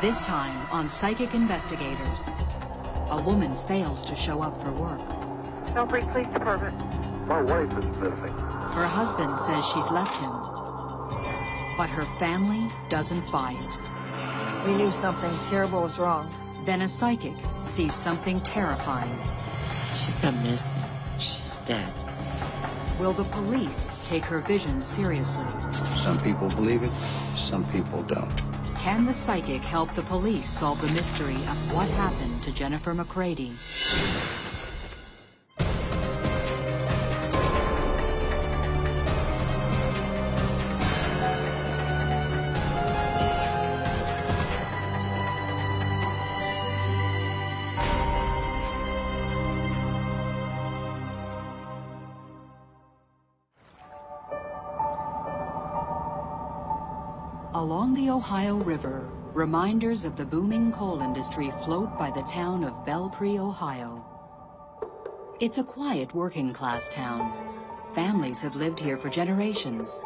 This time on Psychic Investigators. A woman fails to show up for work. Belpre Police Department. My wife is missing. Her husband says she's left him. But her family doesn't buy it. We knew something terrible was wrong. Then a psychic sees something terrifying. She's not missing. She's dead. Will the police take her vision seriously? Some people believe it, some people don't. Can the psychic help the police solve the mystery of what happened to Jennifer McCrady? Along the Ohio River, reminders of the booming coal industry float by the town of Belpre, Ohio. It's a quiet working-class town. Families have lived here for generations.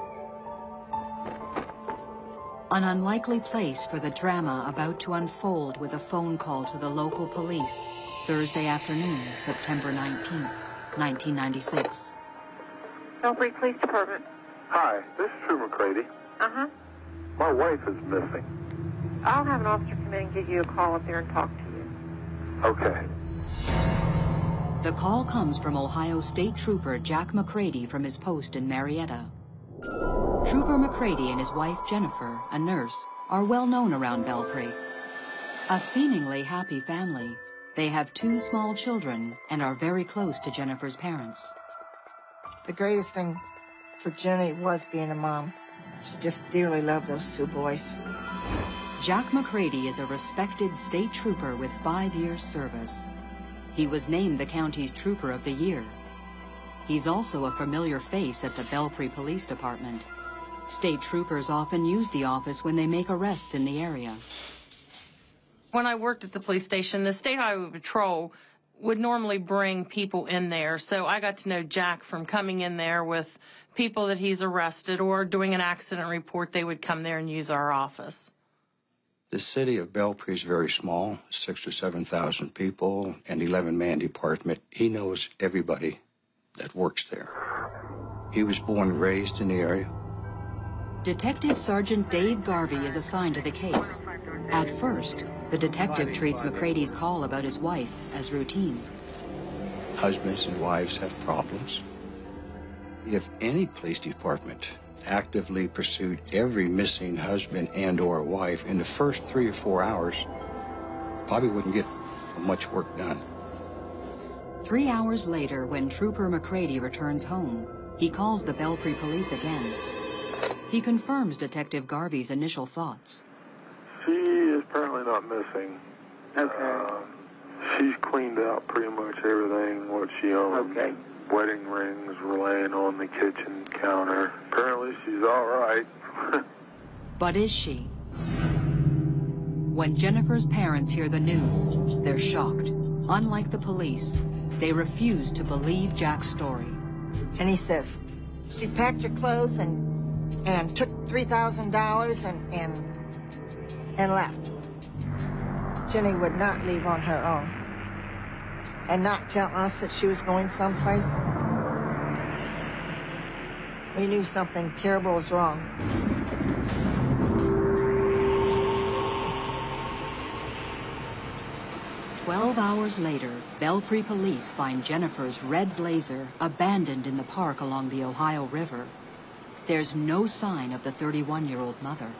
An unlikely place for the drama about to unfold with a phone call to the local police, Thursday afternoon, September 19th, 1996. Belpre Police Department. Hi, this is True McCrady. Uh-huh. My wife is missing. I'll have an officer come in and give you a call up there and talk to you. Okay. The call comes from Ohio State Trooper Jack McCrady from his post in Marietta. Trooper McCrady and his wife Jennifer, a nurse, are well known around Belpre. A seemingly happy family. They have 2 small children and are very close to Jennifer's parents. The greatest thing for Jenny was being a mom. She just dearly loved those 2 boys. Jack McCrady is a respected state trooper with 5 years service. He was named the county's Trooper of the Year. He's also a familiar face at the Belpre Police Department. State troopers often use the office when they make arrests in the area. When I worked at the police station, the State Highway Patrol would normally bring people in there, so I got to know Jack from coming in there with people that he's arrested or doing an accident report. They would come there and use our office. The city of Belpre is very small, 6,000 or 7,000 people, an 11-man department. He knows everybody that works there. He was born and raised in the area. Detective Sergeant Dave Garvey is assigned to the case. At first, the detective treats McCrady's call about his wife as routine. Husbands and wives have problems. If any police department actively pursued every missing husband and or wife in the first 3 or 4 hours, probably wouldn't get much work done. 3 hours later, when Trooper McCrady returns home, he calls the Belpre police again. He confirms Detective Garvey's initial thoughts. She is apparently not missing. Okay. She's cleaned out pretty much everything what she owned. Okay. Wedding rings were laying on the kitchen counter. Apparently she's all right. But is she? When Jennifer's parents hear the news, they're shocked. Unlike the police, they refuse to believe Jack's story. And he says, she packed her clothes and took $3,000 and left. Jenny would not leave on her own and not tell us that she was going someplace. We knew something terrible was wrong. "12 hours later, Belpre police find Jennifer's red Blazer abandoned in the park along the Ohio River. There's no sign of the 31-year-old mother.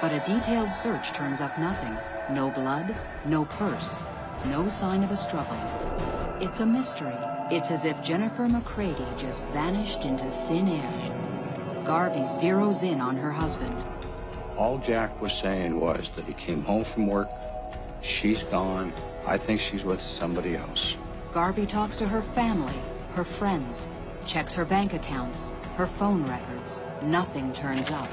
But a detailed search turns up nothing. No blood, no purse, no sign of a struggle. It's a mystery. It's as if Jennifer McCrady just vanished into thin air. Garvey zeroes in on her husband. All Jack was saying was that he came home from work, she's gone, I think she's with somebody else. Garvey talks to her family, her friends, checks her bank accounts, her phone records. Nothing turns up.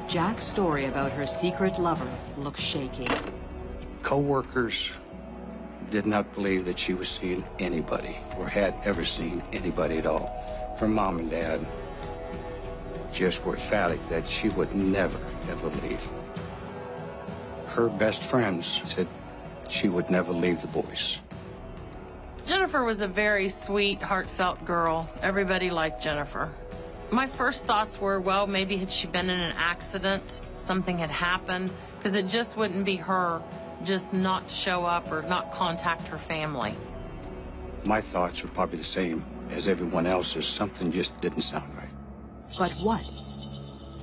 Jack's story about her secret lover looks shaky. Co-workers did not believe that she was seeing anybody or had ever seen anybody at all. Her mom and dad just were emphatic that she would never, ever leave. her best friends said she would never leave the boys. Jennifer was a very sweet, heartfelt girl. Everybody liked Jennifer. My first thoughts were, well, maybe had she been in an accident, something had happened, because it just wouldn't be her just not show up or not contact her family. My thoughts were probably the same as everyone else's. Something just didn't sound right. But what?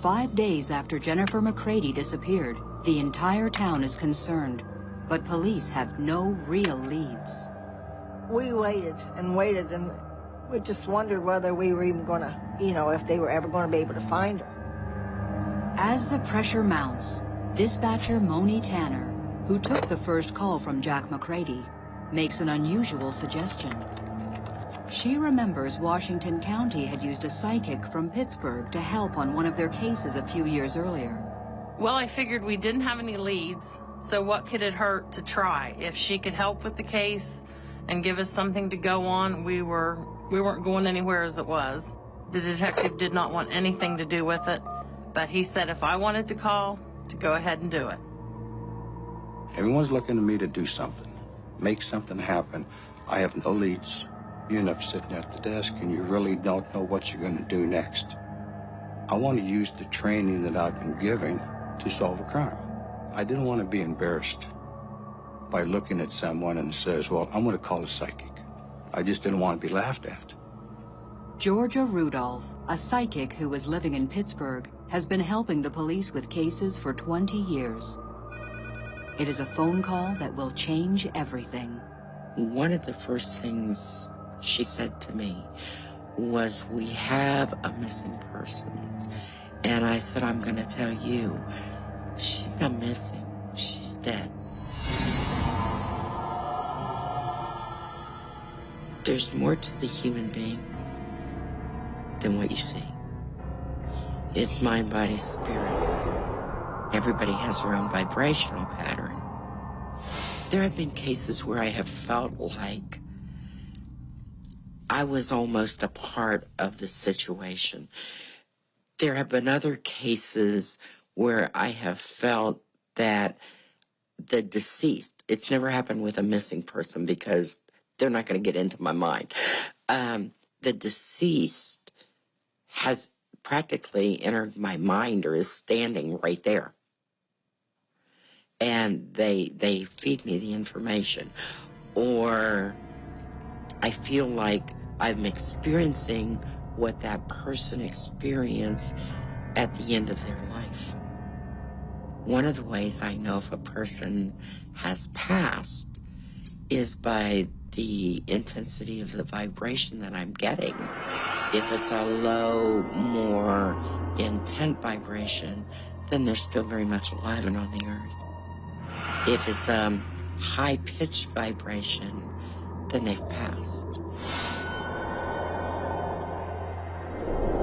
5 days after Jennifer McCrady disappeared, the entire town is concerned, but police have no real leads. We waited and waited, and we just wondered whether we were even going to, if they were ever going to be able to find her. As the pressure mounts, dispatcher Moni Tanner, who took the first call from Jack McCrady, makes an unusual suggestion. She remembers Washington County had used a psychic from Pittsburgh to help on one of their cases a few years earlier. Well, I figured we didn't have any leads, so what could it hurt to try? If she could help with the case and give us something to go on, we weren't going anywhere as it was. The detective did not want anything to do with it, but he said if I wanted to call, to go ahead and do it. Everyone's looking to me to do something, make something happen. I have no leads. You end up sitting at the desk and you really don't know what you're going to do next. I want to use the training that I've been given to solve a crime. I didn't want to be embarrassed by looking at someone and says, well, I'm going to call a psychic. I just didn't want to be laughed at. Georgia Rudolph, a psychic who was living in Pittsburgh, has been helping the police with cases for 20 years. It is a phone call that will change everything. One of the first things she said to me was, we have a missing person. And I said, I'm going to tell you, she's not missing, she's dead. There's more to the human being than what you see. It's mind, body, spirit. Everybody has their own vibrational pattern. There have been cases where I have felt like I was almost a part of the situation. There have been other cases where I have felt that the deceased, it's never happened with a missing person because they're not going to get into my mind. The deceased has practically entered my mind or is standing right there. And they feed me the information. Or I feel like I'm experiencing what that person experienced at the end of their life. One of the ways I know if a person has passed is by the intensity of the vibration that I'm getting. If it's a low, more intense vibration, then they're still very much alive and on the earth. If it's a high-pitched vibration, then they've passed.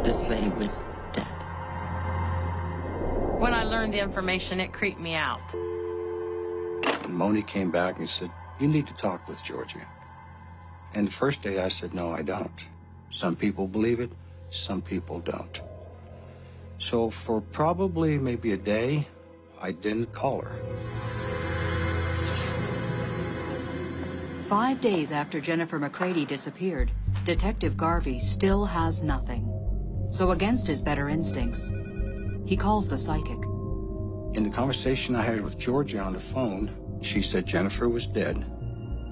This lady was dead. When I learned the information, it creeped me out. And Moni came back and said, you need to talk with Georgia. And the first day I said, no, I don't. Some people believe it, some people don't. So for probably maybe a day, I didn't call her. 5 days after Jennifer McCrady disappeared, Detective Garvey still has nothing. So against his better instincts, he calls the psychic. In the conversation I had with Georgia on the phone, she said Jennifer was dead.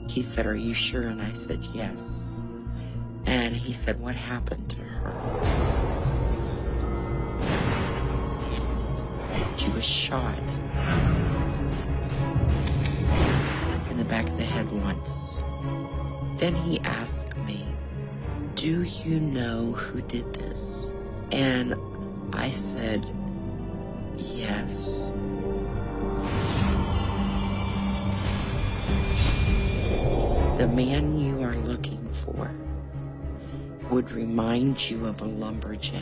He said, are you sure? And I said, yes. And he said, what happened to her? She was shot in the back of the head once. Then he asked me, do you know who did this? And I said, yes. The man you are looking for would remind you of a lumberjack.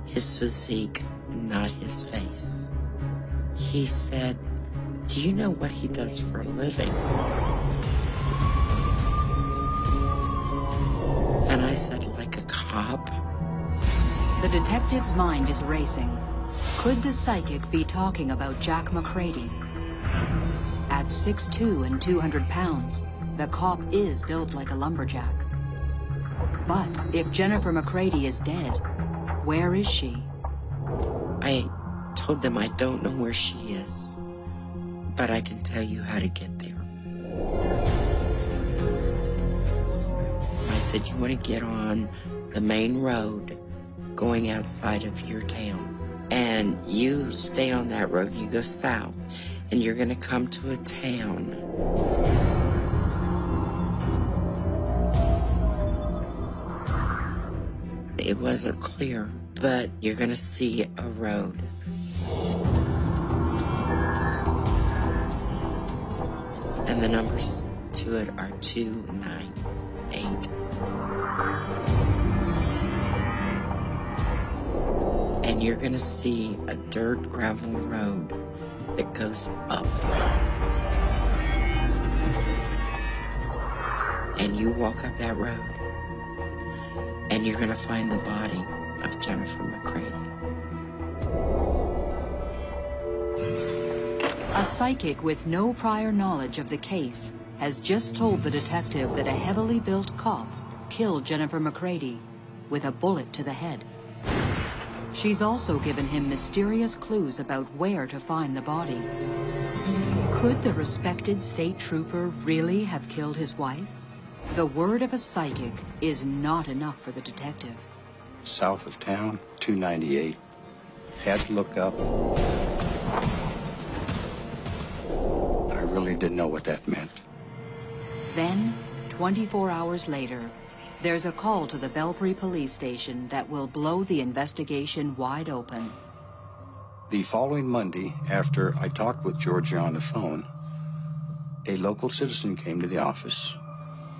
His physique, not his face. He said, do you know what he does for a living? And I said, like a cop? The detective's mind is racing. Could the psychic be talking about Jack McCrady? At 6'2" and 200 pounds, the cop is built like a lumberjack. But if Jennifer McCrady is dead, where is she? I told them I don't know where she is, but I can tell you how to get there. I said, you want to get on the main road going outside of your town, and you stay on that road and you go south, and you're going to come to a town. It wasn't clear, but you're going to see a road. And the numbers to it are 298. And you're going to see a dirt gravel road that goes up. And you walk up that road, and you're going to find the body of Jennifer McCrady. A psychic with no prior knowledge of the case has just told the detective that a heavily built cop killed Jennifer McCrady with a bullet to the head. She's also given him mysterious clues about where to find the body. Could the respected state trooper really have killed his wife? The word of a psychic is not enough for the detective. South of town, 298. Had to look up. I really didn't know what that meant. Then, 24 hours later, there's a call to the Belpre police station that will blow the investigation wide open. The following Monday, after I talked with Georgia on the phone, a local citizen came to the office.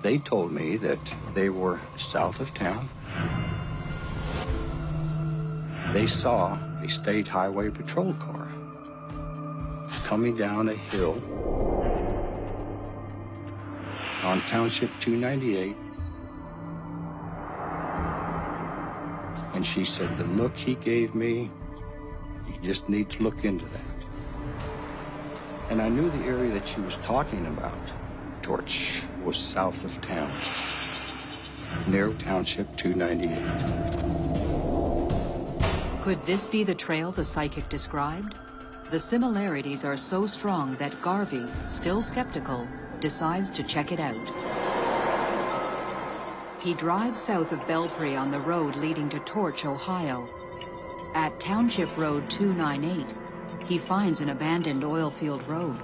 They told me that they were south of town. They saw a state highway patrol car coming down a hill on Township 298. And she said, the look he gave me, you just need to look into that. And I knew the area that she was talking about, Torch, was south of town, near Township 298. Could this be the trail the psychic described? The similarities are so strong that Garvey, still skeptical, decides to check it out. He drives south of Belpre on the road leading to Torch, Ohio. At Township Road 298, he finds an abandoned oil field road.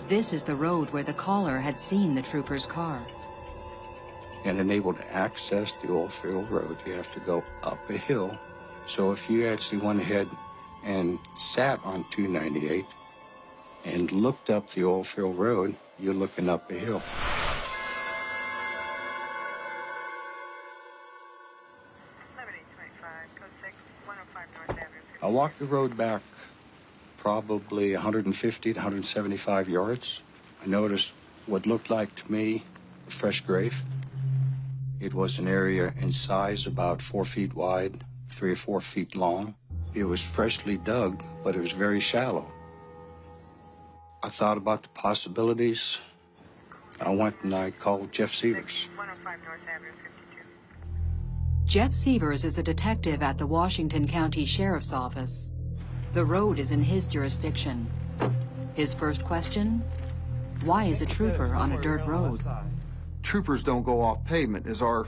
This is the road where the caller had seen the trooper's car. And unable to access the oil field road, you have to go up a hill. So if you actually went ahead and sat on 298 and looked up the oil field road, you're looking up a hill. I walked the road back probably 150 to 175 yards. I noticed what looked like to me a fresh grave. It was an area in size about 4 feet wide, 3 or 4 feet long. It was freshly dug, but it was very shallow. I thought about the possibilities. I went and I called Jeff Severs. 105 North Avenue, 52. Jeff Severs is a detective at the Washington County Sheriff's Office. The road is in his jurisdiction. His first question, why is a trooper on a dirt road? Troopers don't go off pavement, is our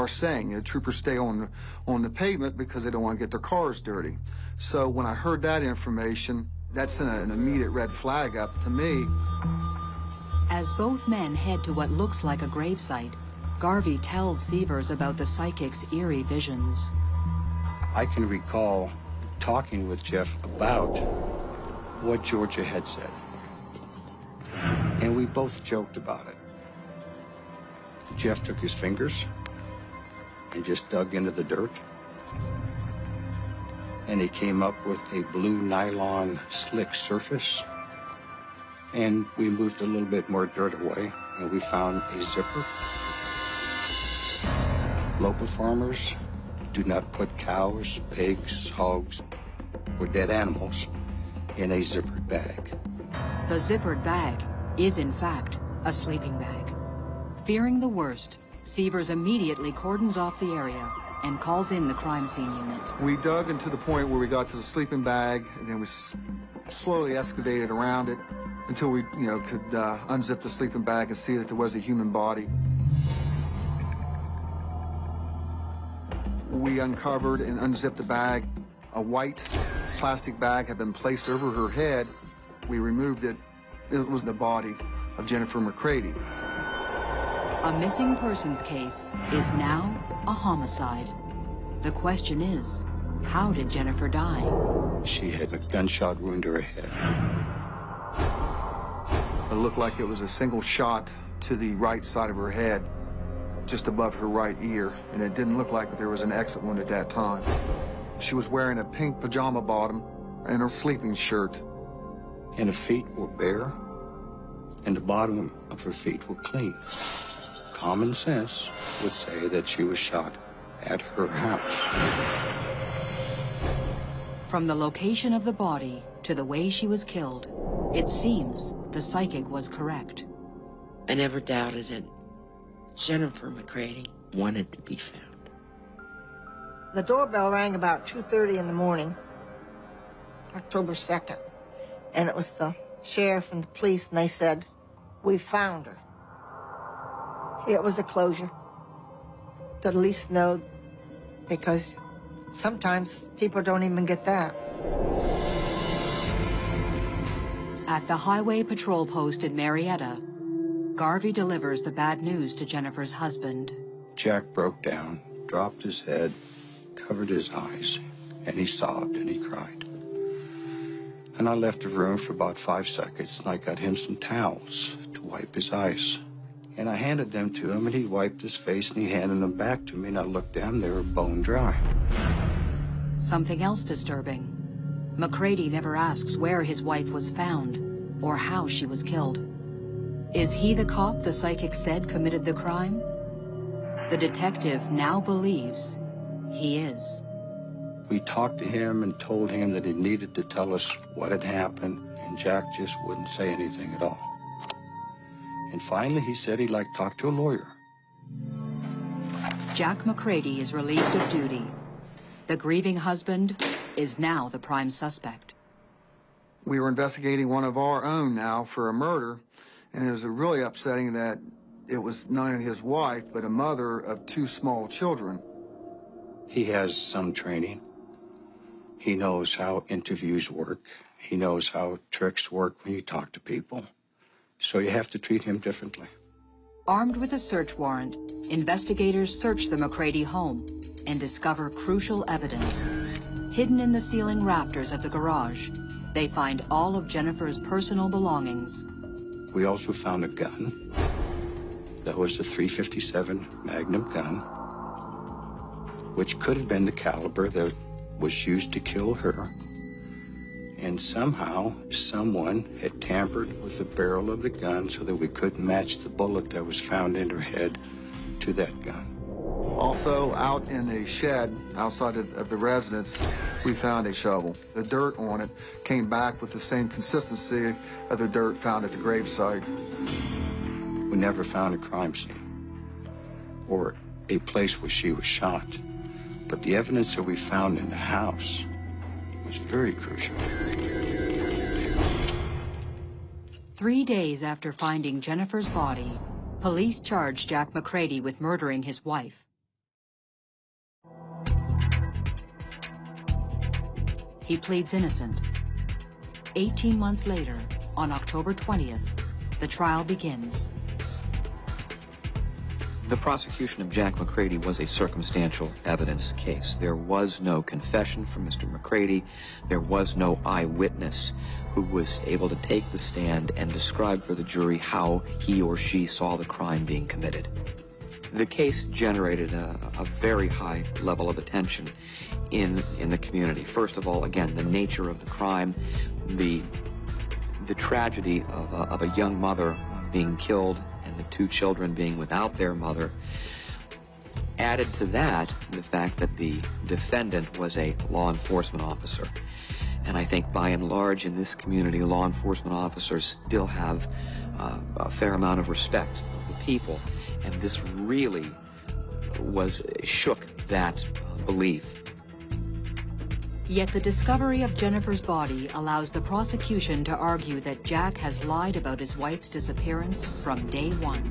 saying. The troopers stay on the pavement because they don't want to get their cars dirty. So when I heard that information, that's an immediate red flag up to me. As both men head to what looks like a gravesite, Garvey tells Severs about the psychic's eerie visions. I can recall talking with Jeff about what Georgia had said. And we both joked about it. Jeff took his fingers and just dug into the dirt. And he came up with a blue nylon slick surface. And we moved a little bit more dirt away, and we found a zipper. Local farmers do not put cows, pigs, hogs were dead animals in a zippered bag. The zippered bag is, in fact, a sleeping bag. Fearing the worst, Sievers immediately cordons off the area and calls in the crime scene unit. We dug into the point where we got to the sleeping bag, and then we slowly excavated around it until we, could unzip the sleeping bag and see that there was a human body. We uncovered and unzipped the bag. A white plastic bag had been placed over her head. We removed it. It was the body of Jennifer McCrady. A missing persons case is now a homicide. The question is, how did Jennifer die? She had a gunshot wound to her head. It looked like it was a single shot to the right side of her head, just above her right ear, and it didn't look like there was an exit wound at that time. She was wearing a pink pajama bottom and a sleeping shirt. And her feet were bare, and the bottom of her feet were clean. Common sense would say that she was shot at her house. From the location of the body to the way she was killed, it seems the psychic was correct. I never doubted it. Jennifer McCrady wanted to be found. The doorbell rang about 2:30 in the morning, October 2nd, and it was the sheriff and the police, and they said, "We found her." It was a closure. To at least know, because sometimes people don't even get that. At the highway patrol post in Marietta, Garvey delivers the bad news to Jennifer's husband. Jack broke down, dropped his head, covered his eyes, and he sobbed and he cried. And I left the room for about 5 seconds, and I got him some towels to wipe his eyes. And I handed them to him, and he wiped his face, and he handed them back to me, and I looked down, they were bone dry. Something else disturbing. McCrady never asks where his wife was found or how she was killed. Is he the cop the psychic said committed the crime? The detective now believes he is. We talked to him and told him that he needed to tell us what had happened, and Jack just wouldn't say anything at all. And finally, he said he'd like to talk to a lawyer. Jack McCrady is relieved of duty. The grieving husband is now the prime suspect. We were investigating one of our own now for a murder, and it was really upsetting that it was not only his wife, but a mother of 2 small children. He has some training. He knows how interviews work. He knows how tricks work when you talk to people. So you have to treat him differently. Armed with a search warrant, investigators search the McCrady home and discover crucial evidence. Hidden in the ceiling rafters of the garage, they find all of Jennifer's personal belongings. We also found a gun. That was a .357 Magnum gun, which could have been the caliber that was used to kill her. And somehow, someone had tampered with the barrel of the gun so that we couldn't match the bullet that was found in her head to that gun. Also, out in a shed outside of the residence, we found a shovel. The dirt on it came back with the same consistency of the dirt found at the gravesite. We never found a crime scene or a place where she was shot. But the evidence that we found in the house was very crucial. 3 days after finding Jennifer's body, police charged Jack McCrady with murdering his wife. He pleads innocent. 18 months later, on October 20th, the trial begins. The prosecution of Jack McCrady was a circumstantial evidence case. There was no confession from Mr. McCrady. There was no eyewitness who was able to take the stand and describe for the jury how he or she saw the crime being committed. The case generated a very high level of attention in the community. First of all, again, the nature of the crime, the tragedy of a young mother being killed and the 2 children being without their mother. Added to that, the fact that the defendant was a law enforcement officer. And I think by and large in this community, law enforcement officers still have a fair amount of respect of the people. And this really shook that belief. Yet the discovery of Jennifer's body allows the prosecution to argue that Jack has lied about his wife's disappearance from day one.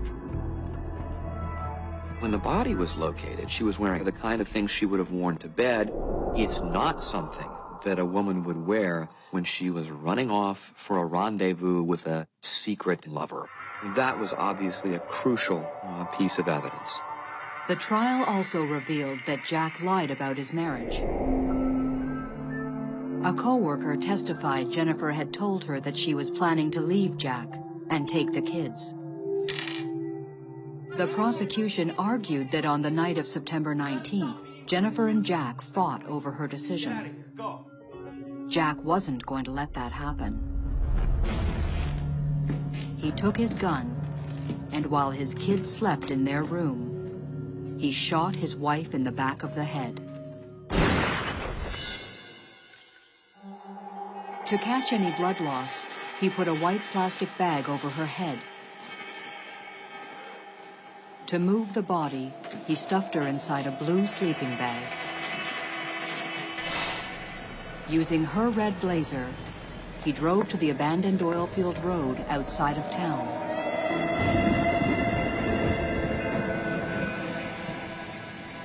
When the body was located, she was wearing the kind of things she would have worn to bed. It's not something that a woman would wear when she was running off for a rendezvous with a secret lover. That was obviously a crucial piece of evidence. The trial also revealed that Jack lied about his marriage. A co-worker testified Jennifer had told her that she was planning to leave Jack and take the kids. The prosecution argued that on the night of September 19th, Jennifer and Jack fought over her decision. Jack wasn't going to let that happen. He took his gun, and while his kids slept in their room, he shot his wife in the back of the head. To catch any blood loss, he put a white plastic bag over her head. To move the body, he stuffed her inside a blue sleeping bag. Using her red blazer, he drove to the abandoned oil field road outside of town.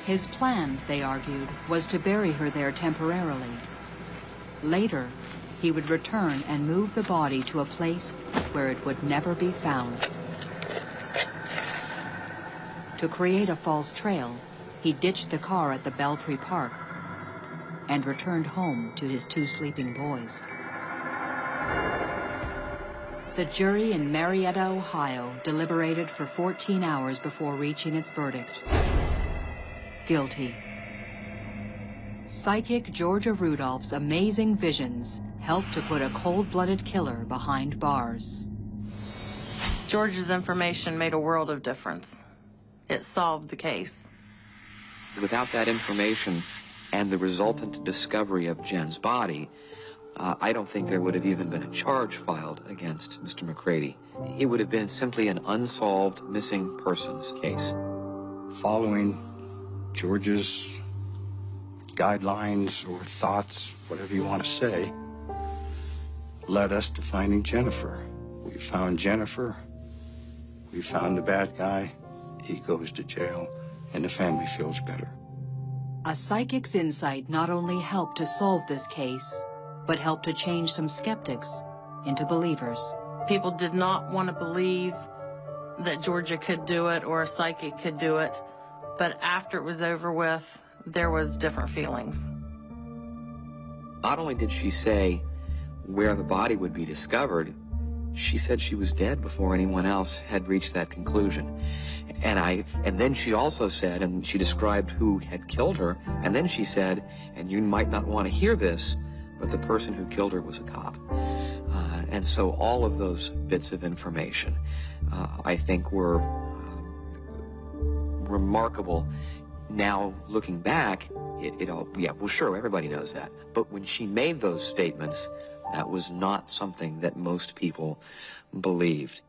His plan, they argued, was to bury her there temporarily. Later, he would return and move the body to a place where it would never be found. To create a false trail, he ditched the car at the Belpre Park and returned home to his 2 sleeping boys. The jury in Marietta, Ohio, deliberated for 14 hours before reaching its verdict. Guilty. Psychic Georgia Rudolph's amazing visions helped to put a cold-blooded killer behind bars. Georgia's information made a world of difference. It solved the case. Without that information and the resultant discovery of Jen's body, I don't think there would have even been a charge filed against Mr. McCrady. It would have been simply an unsolved missing persons case. Following George's guidelines or thoughts, whatever you want to say, led us to finding Jennifer. We found Jennifer. We found the bad guy. He goes to jail, and the family feels better. A psychic's insight not only helped to solve this case, but helped to change some skeptics into believers. People did not want to believe that Georgia could do it or a psychic could do it, but after it was over with, there was different feelings. Not only did she say where the body would be discovered, she said she was dead before anyone else had reached that conclusion. And then she also said, and she described who had killed her, and then she said, and you might not want to hear this, but the person who killed her was a cop. And so all of those bits of information, I think, were remarkable. Now, looking back, it all, yeah, well, sure, everybody knows that. But when she made those statements, that was not something that most people believed.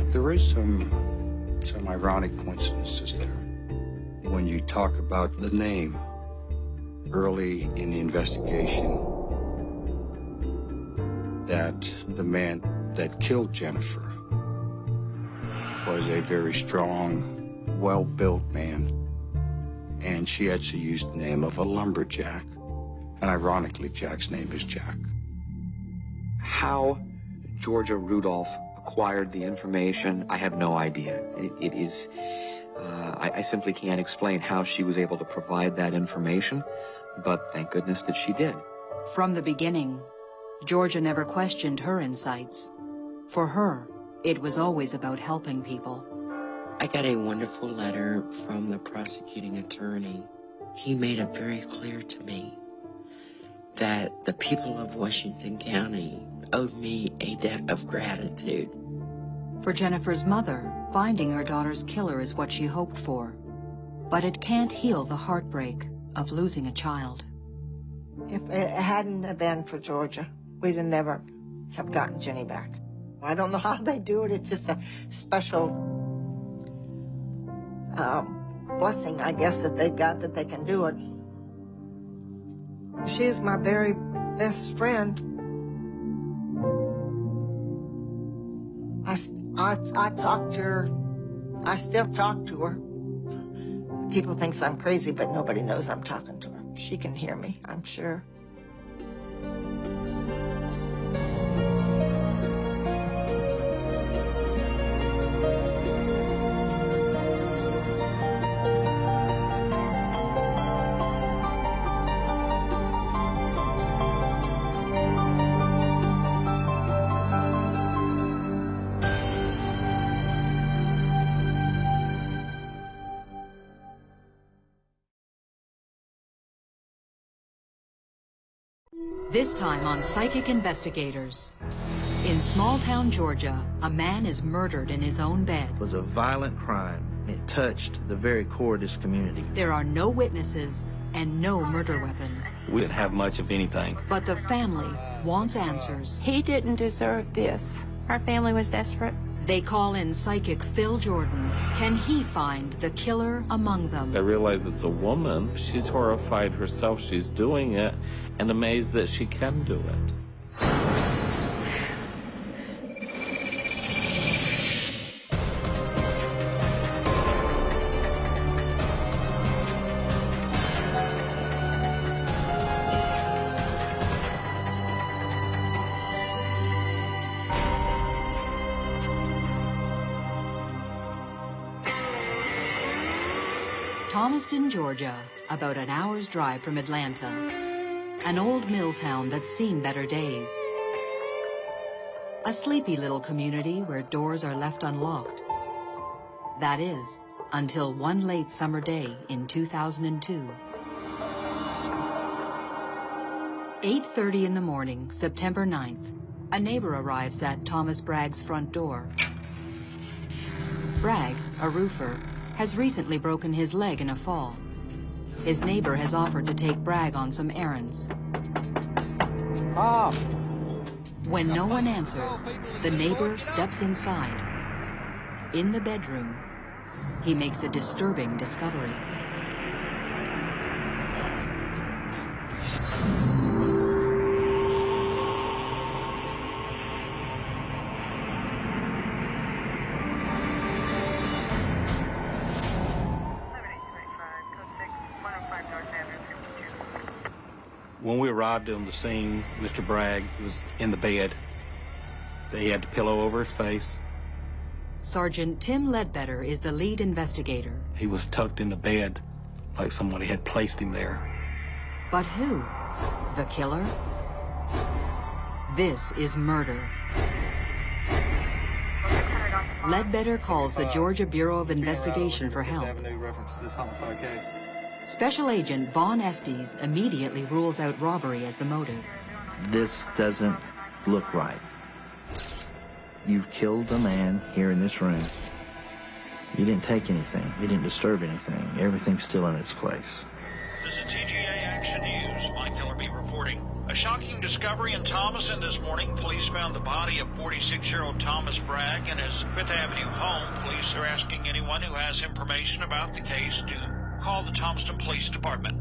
There is some ironic coincidences there. When you talk about the name early in the investigation, that the man that killed Jennifer was a very strong, well-built man, and she actually used the name of a lumberjack, and ironically, Jack's name is Jack. How Georgia Rudolph acquired the information, I have no idea. It is, I simply can't explain how she was able to provide that information, but thank goodness that she did. From the beginning, Georgia never questioned her insights. For her, it was always about helping people. I got a wonderful letter from the prosecuting attorney. He made it very clear to me that the people of Washington County owed me a debt of gratitude. For Jennifer's mother, Finding her daughter's killer is what she hoped for, but it can't heal the heartbreak of losing a child. If it hadn't have been for Georgia, we'd have never have gotten Jenny back. I don't know how they do it. It's just a special blessing, I guess, that they've got that they can do it. She's my very best friend. I talk to her. I still talk to her. People think I'm crazy, but nobody knows I'm talking to her. She can hear me, I'm sure. This time on Psychic Investigators. In small-town Georgia, a man is murdered in his own bed. It was a violent crime. It touched the very core of this community. There are no witnesses and no murder weapon. We didn't have much of anything. But the family wants answers. He didn't deserve this. Our family was desperate. They call in psychic Phil Jordan. Can he find the killer among them? I realize it's a woman. She's horrified herself. She's doing it and amazed that she can do it. Thomaston, Georgia, about an hour's drive from Atlanta. An old mill town that's seen better days. A sleepy little community where doors are left unlocked. That is, until one late summer day in 2002. 8:30 in the morning, September 9th. A neighbor arrives at Thomas Bragg's front door. Bragg, a roofer, has recently broken his leg in a fall. His neighbor has offered to take Bragg on some errands. When no one answers, the neighbor steps inside. In the bedroom, he makes a disturbing discovery. When we arrived on the scene, Mr. Bragg was in the bed. He had the pillow over his face. Sergeant Tim Ledbetter is the lead investigator. He was tucked in the bed like somebody had placed him there. But who? The killer? This is murder. Ledbetter calls the Georgia Bureau of Investigation for help. Special Agent Vaughn Estes immediately rules out robbery as the motive. This doesn't look right. You've killed a man here in this room. You didn't take anything. You didn't disturb anything. Everything's still in its place. This is TGA Action News. Mike Ellerby reporting. A shocking discovery in Thomaston this morning. Police found the body of 46-year-old Thomas Bragg in his Fifth Avenue home. Police are asking anyone who has information about the case to call the Thomaston Police Department.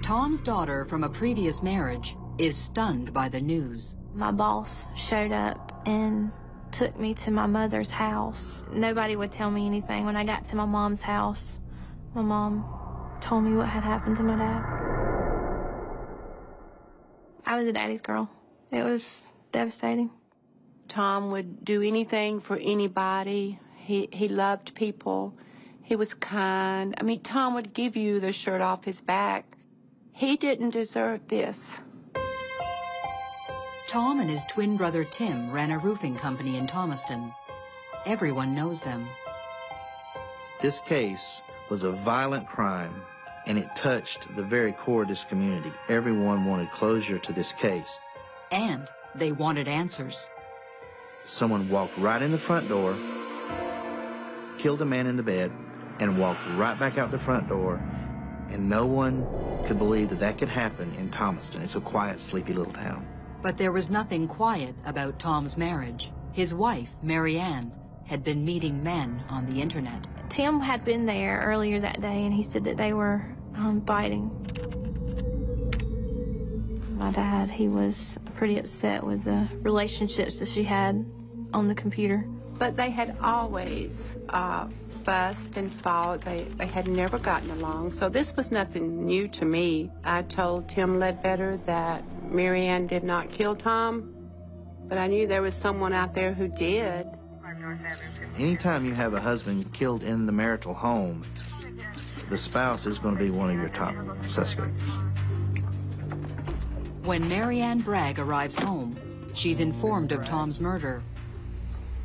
Tom's daughter from a previous marriage is stunned by the news. My boss showed up and took me to my mother's house. Nobody would tell me anything. When I got to my mom's house, my mom told me what had happened to my dad. I was a daddy's girl. It was devastating. Tom would do anything for anybody. He loved people. He was kind. I mean, Tom would give you the shirt off his back. He didn't deserve this. Tom and his twin brother Tim ran a roofing company in Thomaston. Everyone knows them. This case was a violent crime, and it touched the very core of this community. Everyone wanted closure to this case. And they wanted answers. Someone walked right in the front door, killed a man in the bed, and walked right back out the front door, and no one could believe that that could happen in Thomaston. It's a quiet, sleepy little town. But there was nothing quiet about Tom's marriage. His wife, Maryanne, had been meeting men on the internet. Tim had been there earlier that day, and he said that they were fighting. My dad, he was pretty upset with the relationships that she had on the computer. But they had always fussed and fought. They had never gotten along. So this was nothing new to me. I told Tim Ledbetter that Maryanne did not kill Tom, but I knew there was someone out there who did. Anytime you have a husband killed in the marital home, the spouse is going to be one of your top suspects. When Maryanne Bragg arrives home, she's informed of Tom's murder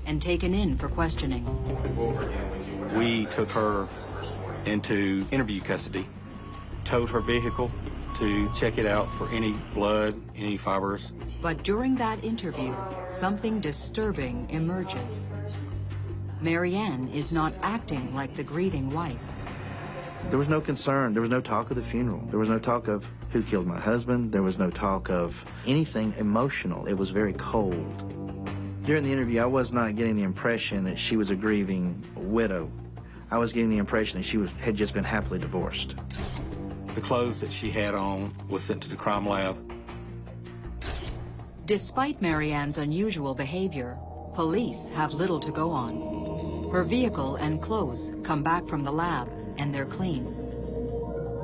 and taken in for questioning. We took her into interview custody, towed her vehicle to check it out for any blood, any fibers. But during that interview, something disturbing emerges. Maryanne is not acting like the grieving wife. There was no concern. There was no talk of the funeral. There was no talk of who killed my husband. There was no talk of anything emotional. It was very cold. During the interview, I was not getting the impression that she was a grieving widow. I was getting the impression that she had just been happily divorced. The clothes that she had on was sent to the crime lab. Despite Maryanne's unusual behavior, police have little to go on. Her vehicle and clothes come back from the lab, and they're clean.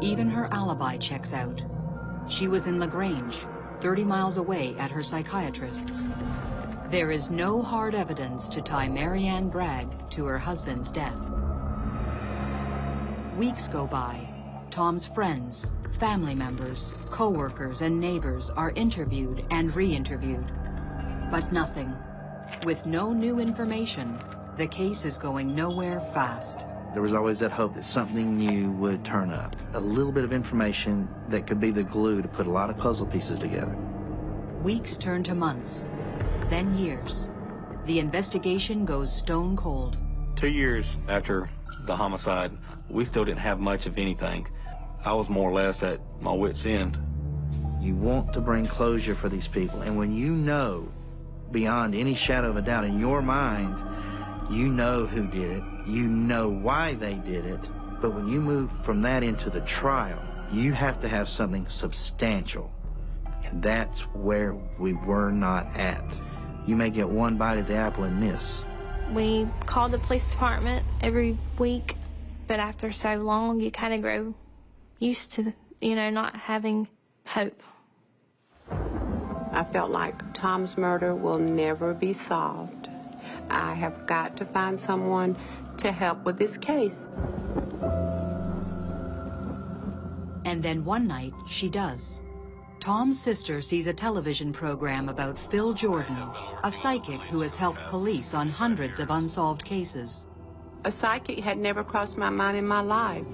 Even her alibi checks out. She was in LaGrange, 30 miles away at her psychiatrist's. There is no hard evidence to tie Maryanne Bragg to her husband's death. Weeks go by. Tom's friends, family members, co-workers, and neighbors are interviewed and re-interviewed. But nothing. With no new information, the case is going nowhere fast. There was always that hope that something new would turn up. A little bit of information that could be the glue to put a lot of puzzle pieces together. Weeks turn to months, then years. The investigation goes stone cold. 2 years after the homicide, we still didn't have much of anything. I was more or less at my wit's end. You want to bring closure for these people, and when you know, beyond any shadow of a doubt in your mind, you know who did it, you know why they did it, but when you move from that into the trial, you have to have something substantial, and that's where we were not at. You may get one bite at the apple and miss. We called the police department every week, but after so long, you kind of grow used to, not having hope. I felt like Tom's murder will never be solved. I have got to find someone to help with this case. And then one night, she does. Tom's sister sees a television program about Phil Jordan, a psychic who has helped police on hundreds of unsolved cases. A psychic had never crossed my mind in my life.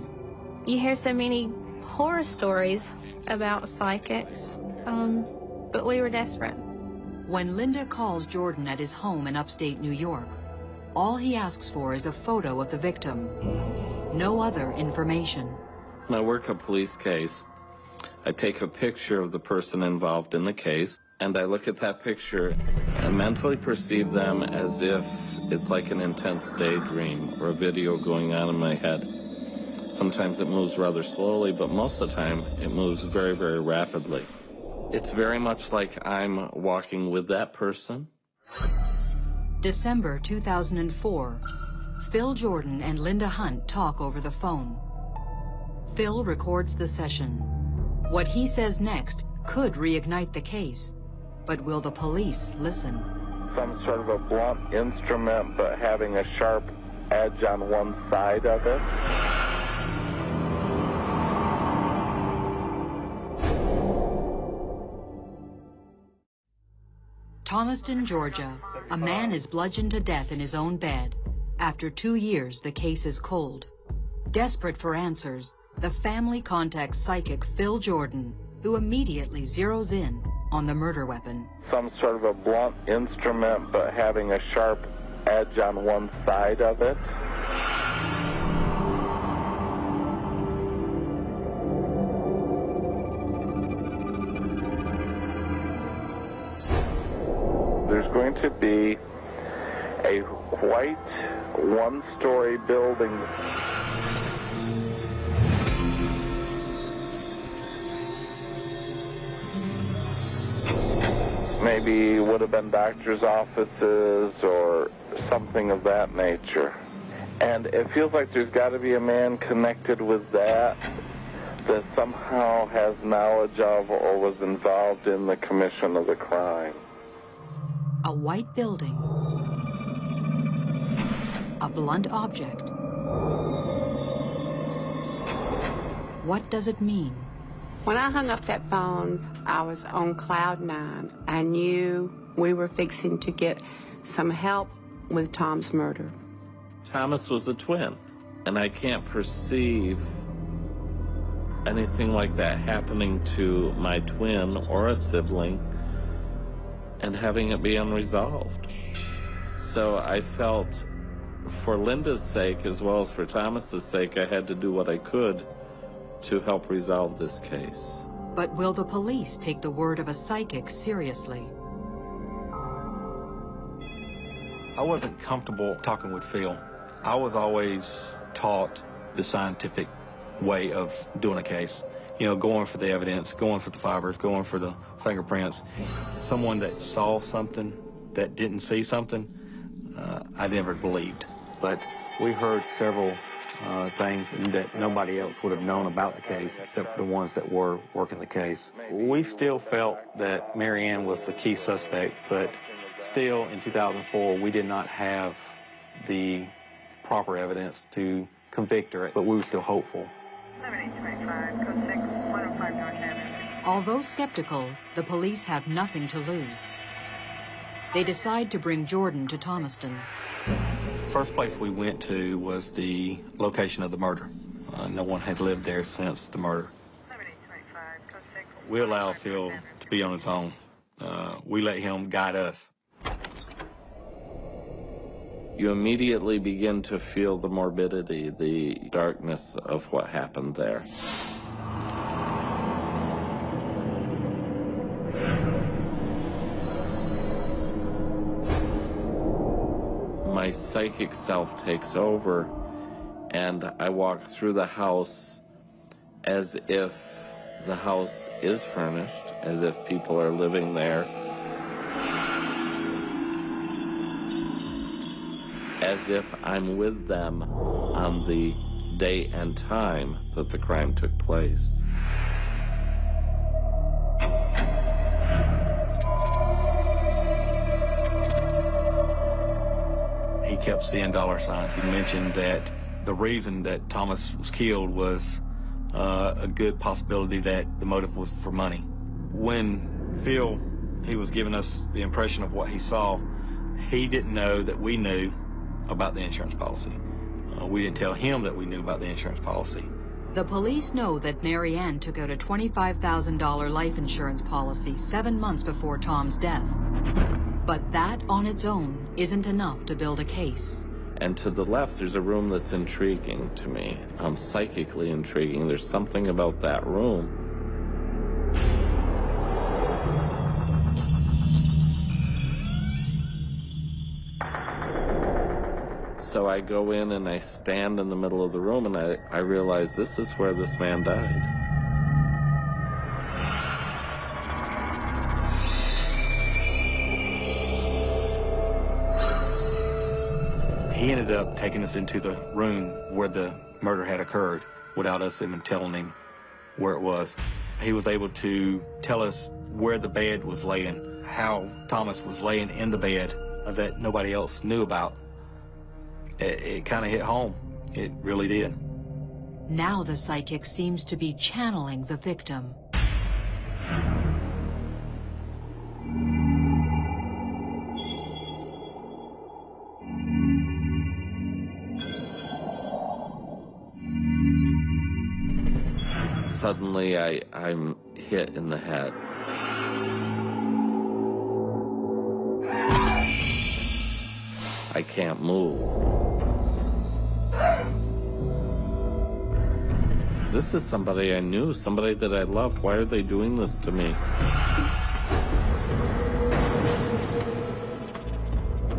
You hear so many horror stories about psychics, but we were desperate. When Linda calls Jordan at his home in upstate New York, all he asks for is a photo of the victim. No other information. When I work a police case, I take a picture of the person involved in the case, and I look at that picture and mentally perceive them as if it's like an intense daydream or a video going on in my head. Sometimes it moves rather slowly, but most of the time it moves very, very rapidly. It's very much like I'm walking with that person. December 2004, Phil Jordan and Linda Hunt talk over the phone. Phil records the session. What he says next could reignite the case, but will the police listen? Some sort of a blunt instrument, but having a sharp edge on one side of it. Thomaston, Georgia. A man is bludgeoned to death in his own bed. After 2 years, the case is cold. Desperate for answers, the family contacts psychic Phil Jordan, who immediately zeroes in on the murder weapon. Some sort of a blunt instrument, but having a sharp edge on one side of it. There's going to be a white one-story building. Maybe would have been doctor's offices or something of that nature. And it feels like there's got to be a man connected with that somehow has knowledge of or was involved in the commission of the crime. A white building. A blunt object. What does it mean? When I hung up that phone, I was on cloud 9. I knew we were fixing to get some help with Tom's murder. Thomas was a twin, and I can't perceive anything like that happening to my twin or a sibling and having it be unresolved. So I felt, for Linda's sake as well as for Thomas's sake, I had to do what I could to help resolve this case. But will the police take the word of a psychic seriously? I wasn't comfortable talking with Phil. I was always taught the scientific way of doing a case. You know, going for the evidence, going for the fibers, going for the fingerprints. Someone that saw something that didn't see something, I never believed. But we heard several things that nobody else would have known about the case except for the ones that were working the case. We still felt that Maryanne was the key suspect, but still in 2004 we did not have the proper evidence to convict her, but we were still hopeful. 7825, code 6, 105 North Avenue. Although skeptical, the police have nothing to lose. They decide to bring Jordan to Thomaston. First place we went to was the location of the murder. No one had lived there since the murder. 7825, code 6. We allowed Phil to be on his own. We let him guide us. You immediately begin to feel the morbidity, the darkness of what happened there. My psychic self takes over, and I walk through the house as if the house is furnished, as if people are living there, as if I'm with them on the day and time that the crime took place. He kept seeing dollar signs. He mentioned that the reason that Thomas was killed was a good possibility that the motive was for money. When Phil, he was giving us the impression of what he saw, he didn't know that we knew about the insurance policy. We didn't tell him that we knew about the insurance policy. The police know that Maryanne took out a $25,000 life insurance policy 7 months before Tom's death. But that on its own isn't enough to build a case. And to the left, there's a room that's intriguing to me. Psychically intriguing. There's something about that room. So I go in and I stand in the middle of the room and I realize this is where this man died. He ended up taking us into the room where the murder had occurred without us even telling him where it was. He was able to tell us where the bed was laying, how Thomas was laying in the bed that nobody else knew about. It kind of hit home. It really did. Now the psychic seems to be channeling the victim. Suddenly I'm hit in the head. I can't move. This is somebody I knew, somebody that I loved. Why are they doing this to me?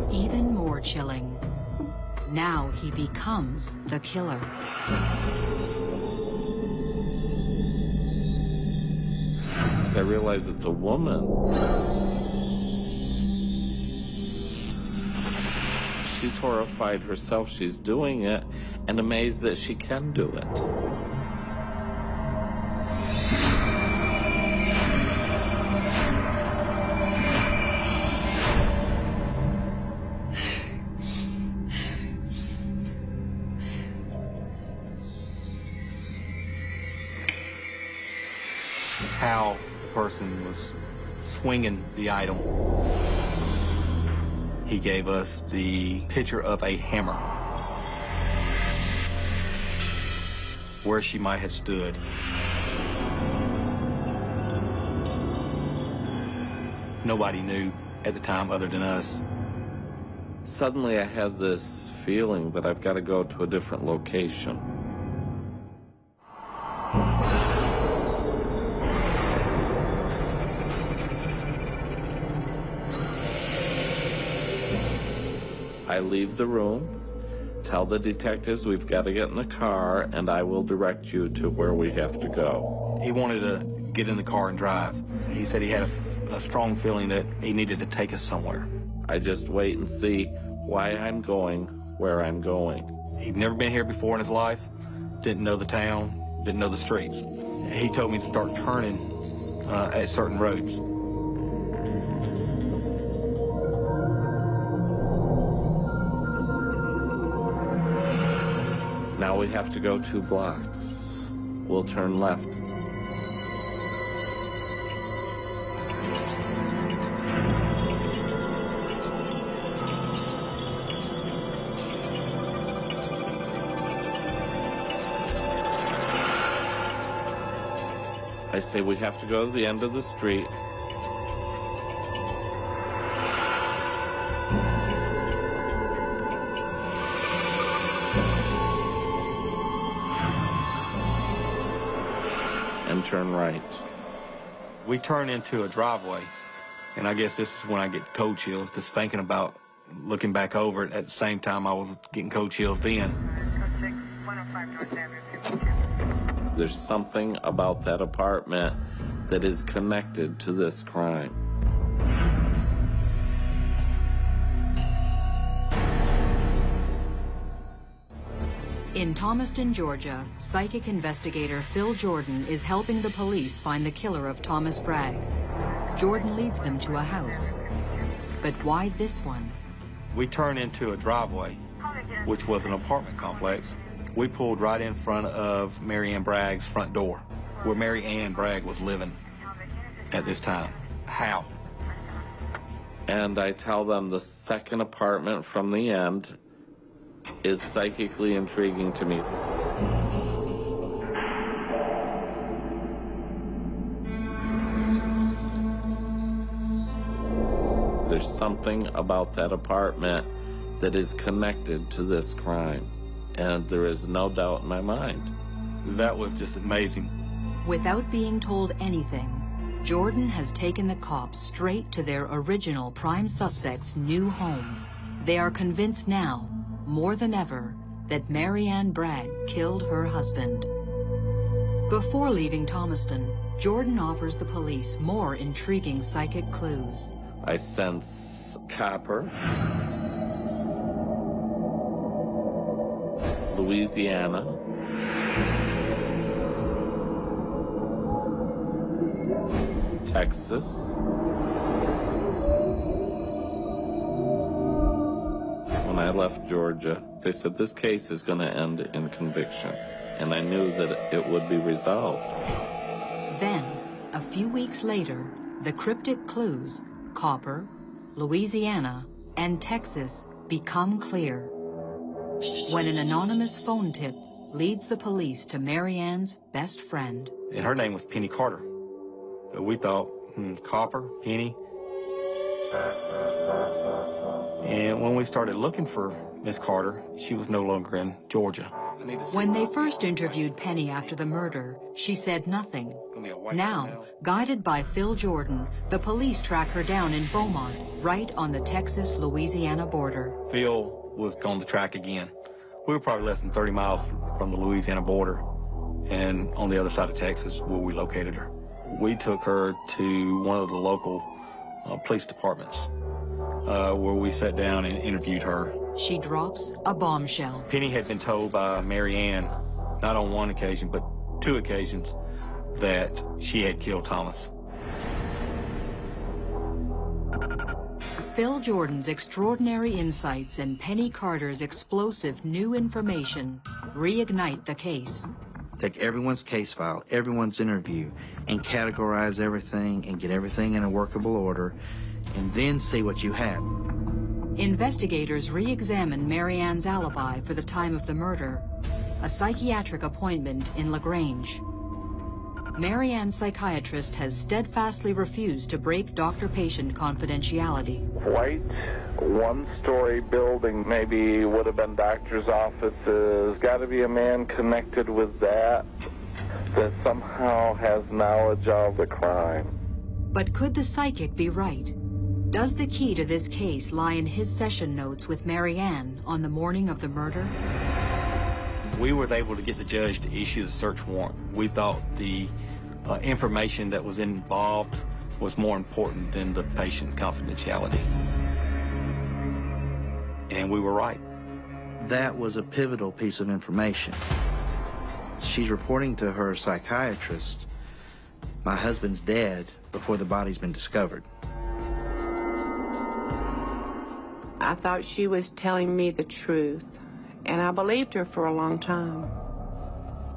Even more chilling. Now he becomes the killer. I realize it's a woman. She's horrified herself she's doing it and amazed that she can do it. How the person was swinging the item. He gave us the picture of a hammer, where she might have stood. Nobody knew at the time other than us. Suddenly I had this feeling that I've got to go to a different location. I leave the room, tell the detectives we've got to get in the car, and I will direct you to where we have to go. He wanted to get in the car and drive. He said he had a strong feeling that he needed to take us somewhere. I just wait and see why I'm going where I'm going. He'd never been here before in his life, didn't know the town, didn't know the streets. He told me to start turning at certain roads. Now we have to go 2 blocks. We'll turn left. I say we have to go to the end of the street. And turn right. We turn into a driveway, and I guess this is when I get cold chills, just thinking about looking back over it. At the same time, I was getting cold chills then. There's something about that apartment that is connected to this crime. In Thomaston, Georgia, psychic investigator Phil Jordan is helping the police find the killer of Thomas Bragg. Jordan leads them to a house. But why this one? We turn into a driveway, which was an apartment complex. We pulled right in front of Maryanne Bragg's front door, where Maryanne Bragg was living at this time. How? And I tell them the second apartment from the end is psychically intriguing to me. There's something about that apartment that is connected to this crime, and there is no doubt in my mind. That was just amazing. Without being told anything, Jordan has taken the cops straight to their original prime suspect's new home. They are convinced now, more than ever, that Maryanne Bragg killed her husband. Before leaving Thomaston, Jordan offers the police more intriguing psychic clues. I sense copper, Louisiana, Texas. When I left Georgia, they said this case is going to end in conviction, and I knew that it would be resolved. Then, a few weeks later, the cryptic clues, copper, Louisiana, and Texas, become clear. When an anonymous phone tip leads the police to Maryanne's best friend. And her name was Penny Carter. So we thought, copper, Penny. And when we started looking for Miss Carter, she was no longer in Georgia. When they first interviewed Penny after the murder, she said nothing. Now, guided by Phil Jordan, the police track her down in Beaumont, right on the Texas-Louisiana border. Phil was on the track again. We were probably less than 30 miles from the Louisiana border and on the other side of Texas where we located her. We took her to one of the local police departments where we sat down and interviewed her. She drops a bombshell. Penny had been told by Maryanne, not on one occasion, but 2 occasions, that she had killed Thomas. Phil Jordan's extraordinary insights and Penny Carter's explosive new information reignite the case. Take everyone's case file, everyone's interview, and categorize everything and get everything in a workable order, and then see what you have. Investigators re-examine Maryanne's alibi for the time of the murder, a psychiatric appointment in LaGrange. Maryanne's psychiatrist has steadfastly refused to break doctor-patient confidentiality. White, one-story building, maybe would have been doctor's offices. Got to be a man connected with that somehow has knowledge of the crime. But could the psychic be right? Does the key to this case lie in his session notes with Maryanne on the morning of the murder? We were able to get the judge to issue the search warrant. We thought the information that was involved was more important than the patient confidentiality. And we were right. That was a pivotal piece of information. She's reporting to her psychiatrist, my husband's dead before the body's been discovered. I thought she was telling me the truth, and I believed her for a long time.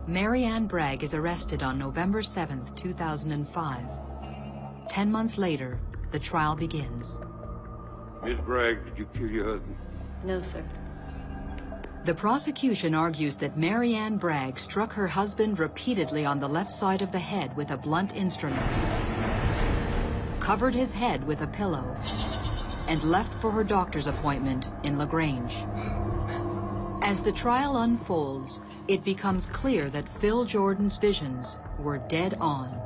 Maryanne Bragg is arrested on November 7th, 2005. 10 months later, the trial begins. Miss Bragg, did you kill your husband? No, sir. The prosecution argues that Maryanne Bragg struck her husband repeatedly on the left side of the head with a blunt instrument, covered his head with a pillow, and left for her doctor's appointment in LaGrange. As the trial unfolds, it becomes clear that Phil Jordan's visions were dead on.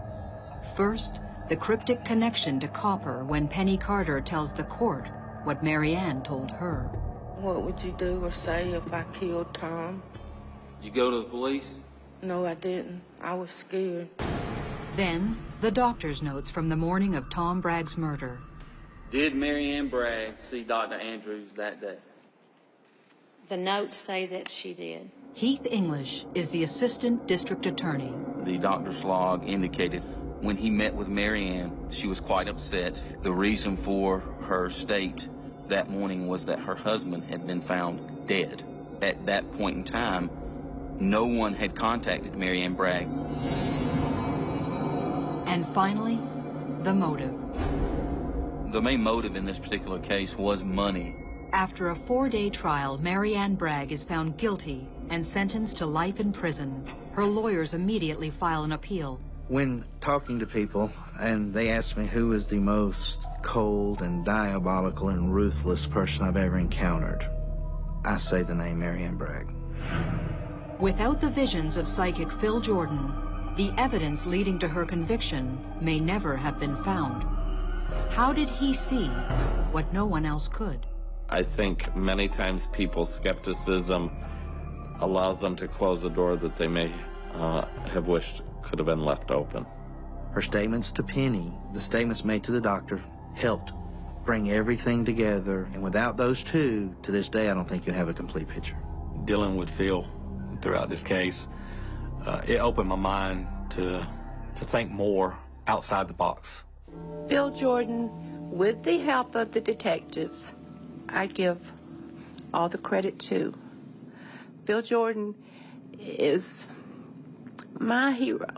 First, the cryptic connection to copper when Penny Carter tells the court what Maryanne told her. What would you do or say if I killed Tom? Did you go to the police? No, I didn't. I was scared. Then, the doctor's notes from the morning of Tom Bragg's murder. Did Maryanne Bragg see Dr. Andrews that day? The notes say that she did. Heath English is the assistant district attorney. The doctor's log indicated when he met with Maryanne, she was quite upset. The reason for her state that morning was that her husband had been found dead. At that point in time, no one had contacted Maryanne Bragg. And finally, the motive. The main motive in this particular case was money. After a 4-day trial, Maryanne Bragg is found guilty and sentenced to life in prison. Her lawyers immediately file an appeal. When talking to people, and they ask me who is the most cold and diabolical and ruthless person I've ever encountered, I say the name Maryanne Bragg. Without the visions of psychic Phil Jordan, the evidence leading to her conviction may never have been found. How did he see what no one else could? I think many times people's skepticism allows them to close a door that they may have wished could have been left open. Her statements to Penny, the statements made to the doctor, helped bring everything together. And without those two, to this day, I don't think you have a complete picture. Dealing with Phil throughout this case, it opened my mind to think more outside the box. Phil Jordan, with the help of the detectives, I give all the credit to. Phil Jordan is my hero.